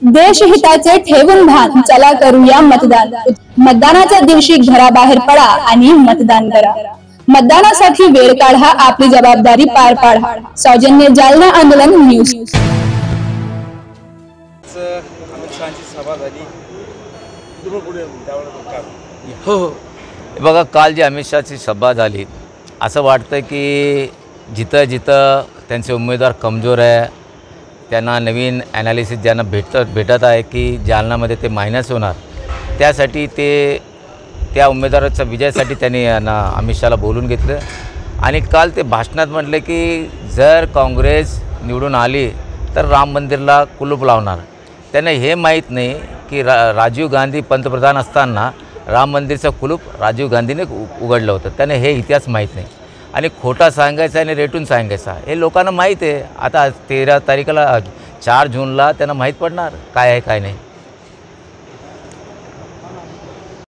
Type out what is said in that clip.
देशहिताचे ठेवून भान, चला करूया मतदान। मतदानाच्या दिवशी घराबाहेर पडा आणि मतदान करा। मतदानासाठी वेळ काढा, आपली जबाबदारी पार पाडा। सौजन्य जालना आंदोलन न्यूज। अमित शहाची सभा झाली, हो बघा, काल जी अमित शहाची सभा झाली, असं वाटतं की जिथं जिथं त्यांचे उमेदवार कमजोर आहे, त्यांना नवीन ॲनालिसिस ज्यांना भेटत आहे की जालनामध्ये ते मायनस होणार, त्यासाठी त्या उमेदवाराच्या विजयासाठी त्यांनी अमित शहाला बोलून घेतलं। आणि काल ते भाषणात म्हटले की जर काँग्रेस निवडून आली तर राम मंदिरला कुलूप लावणार। त्यांना हे माहीत नाही की राजीव गांधी पंतप्रधान असताना राम मंदिरचं कुलूप राजीव गांधीने उघडलं होतं। त्यांना हे इतिहास माहीत नाही आणि खोटा सांगायचा आणि रेटून सांगायचा हे लोकांना माहीत आहे। आता 13 तारखेला 4 जूनला त्यांना माहीत पडणार काय आहे काय नाही।